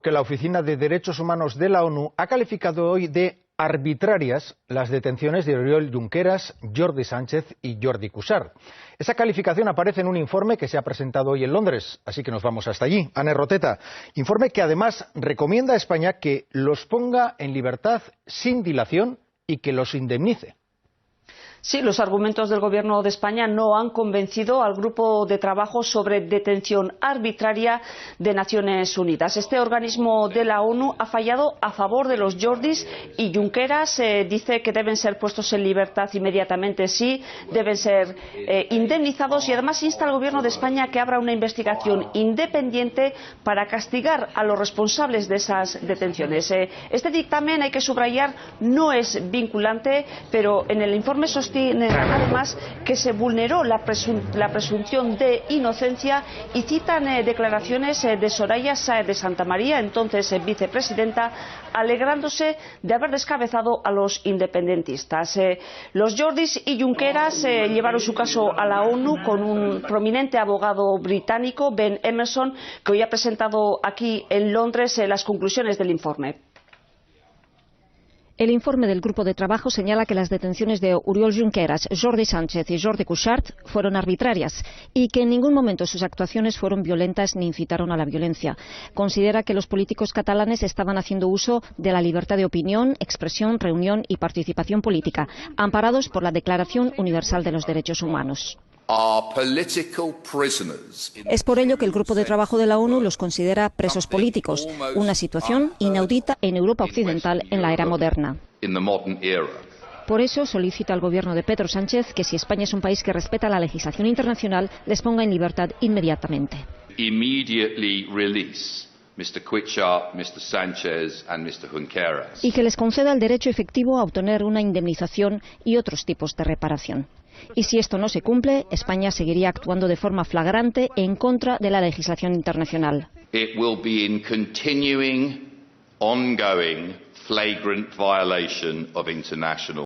que la Oficina de Derechos Humanos de la ONU ha calificado hoy de arbitrarias las detenciones de Oriol Junqueras, Jordi Sánchez y Jordi Cuixart. Esa calificación aparece en un informe que se ha presentado hoy en Londres, así que nos vamos hasta allí. Ane Roteta, informe que además recomienda a España que los ponga en libertad sin dilación y que los indemnice. Sí, los argumentos del Gobierno de España no han convencido al grupo de trabajo sobre detención arbitraria de Naciones Unidas. Este organismo de la ONU ha fallado a favor de los Jordis y Junqueras. Dice que deben ser puestos en libertad inmediatamente, sí, deben ser indemnizados, y además insta al Gobierno de España que abra una investigación independiente para castigar a los responsables de esas detenciones. Este dictamen, hay que subrayar, no es vinculante, pero en el informe sostiene además que se vulneró la presunción de inocencia, y citan declaraciones de Soraya Sáez de Santamaría, entonces vicepresidenta, alegrándose de haber descabezado a los independentistas. Los Jordis y Junqueras llevaron su caso a la ONU con un prominente abogado británico, Ben Emerson, que hoy ha presentado aquí en Londres las conclusiones del informe. El informe del grupo de trabajo señala que las detenciones de Oriol Junqueras, Jordi Sánchez y Jordi Cuixart fueron arbitrarias y que en ningún momento sus actuaciones fueron violentas ni incitaron a la violencia. Considera que los políticos catalanes estaban haciendo uso de la libertad de opinión, expresión, reunión y participación política, amparados por la Declaración Universal de los Derechos Humanos. Es por ello que el grupo de trabajo de la ONU los considera presos políticos, una situación inaudita en Europa Occidental en la era moderna. Por eso solicita al gobierno de Pedro Sánchez que, si España es un país que respeta la legislación internacional, les ponga en libertad inmediatamente. Y que les conceda el derecho efectivo a obtener una indemnización y otros tipos de reparación. Y si esto no se cumple, España seguiría actuando de forma flagrante en contra de la legislación internacional. It will be in continuing, ongoing, flagrant violation of international